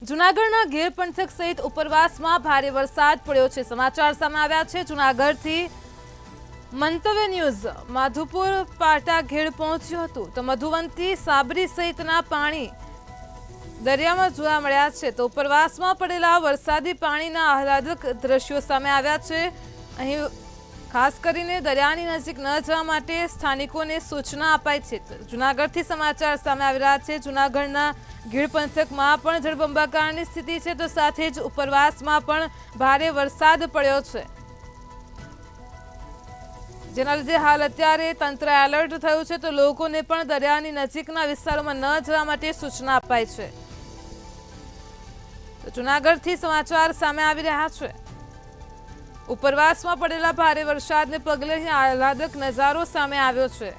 જૂનાગઢના ગીર પંથક સહિત ઉપરવાસમાં ભારે વરસાદ પડ્યો છે। સમાચાર સામે આવ્યા છે જૂનાગઢથી। મંતવ્ય ન્યૂઝ માધુપુર પાટા ઘેડ પહોંચ્યું હતું તો મધુવંતી સાબરી સહિતના પાણી દરિયામાં જોવા મળ્યા છે। તો ઉપરવાસમાં પડેલા વરસાદી પાણીના આહલાદક દ્રશ્યો સામે આવ્યા છે। અહીં ખાસ કરીને દરિયાની નજીક ન જવા માટે સ્થાનિકોને સૂચના અપાઈ છે। જૂનાગઢથી સમાચાર સામે આવી રહ્યા છે। જૂનાગઢના ગીર પંથકમાં પણ જળબંબાકારની સ્થિતિ છે તો સાથે જ ઉપરવાસમાં પણ ભારે વરસાદ પડ્યો છે, જેના લીધે હાલ અત્યારે તંત્ર એલર્ટ થયું છે તો લોકોને પણ દરિયાની નજીકના વિસ્તારોમાં ન જવા માટે સૂચના અપાઈ છે। તો જૂનાગઢથી સમાચાર સામે આવી રહ્યા છે। ઉપરવાસમાં પડેલા ભારે વરસાદને પગલે અહીં આહલાદક નજારો સામે આવ્યો છે।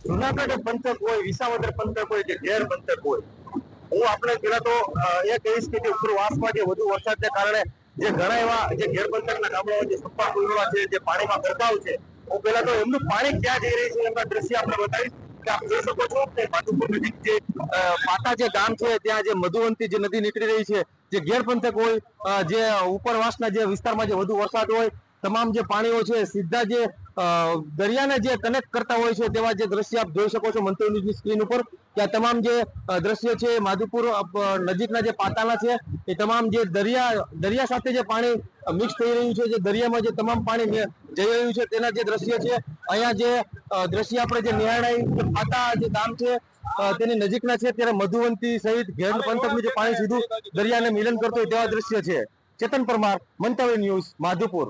જૂનાગઢ પંથક હોય, વિસાવદર પંથક હોય કે ઘેર પંથક હોય, હું આપણે પેલા તો એ કહીશ કે ઉપરવાસમાં જે વધુ વરસાદને કારણે જે ઘણા એવા જે ઘેર પંથકના ગામડાઓ જે સપ્પા પુલવા છે, જે પાણીમાં ગરકાવ છે, હું પેલા તો એમનું પાણી ક્યાં જઈ રહી છે એમના દ્રશ્ય આપણે બતાવીશ કે આપ જોઈ શકો છો કે માધુપુર નજીક જે પાટા જે ગામ છે ત્યાં જે મધુવંતી જે નદી નીકળી રહી છે, જે ઘેર પંથક હોય, જે ઉપરવાસના જે વિસ્તારમાં જે વધુ વરસાદ હોય, તમામ જે પાણીઓ છે સીધા જે દરિયાને જે કનેક્ટ કરતા હોય છે તેવા જે દ્રશ્ય આપ જોઈ શકો છો મંતવ્ય ન્યૂઝની સ્ક્રીન ઉપર કે આ તમામ જે દ્રશ્ય છે માધુપુર નજીકના જે પાટાના છે એ તમામ જે દરિયા સાથે જે પાણી મિક્સ થઈ રહ્યું છે, જે દરિયામાં જે તમામ પાણી જઈ રહ્યું છે તેના જે દ્રશ્ય છે। અહીંયા જે દ્રશ્ય આપણે જે નિહાળાઈ પાટા જે ગામ છે તેની નજીકના છે ત્યારે મધુવંતી સહિત ઘેર પંથકનું જે પાણી સીધું દરિયાને મિલન કરતું હોય તેવા દ્રશ્ય છે। ચેતન પરમાર, મંતવ્ય ન્યૂઝ, માધુપુર।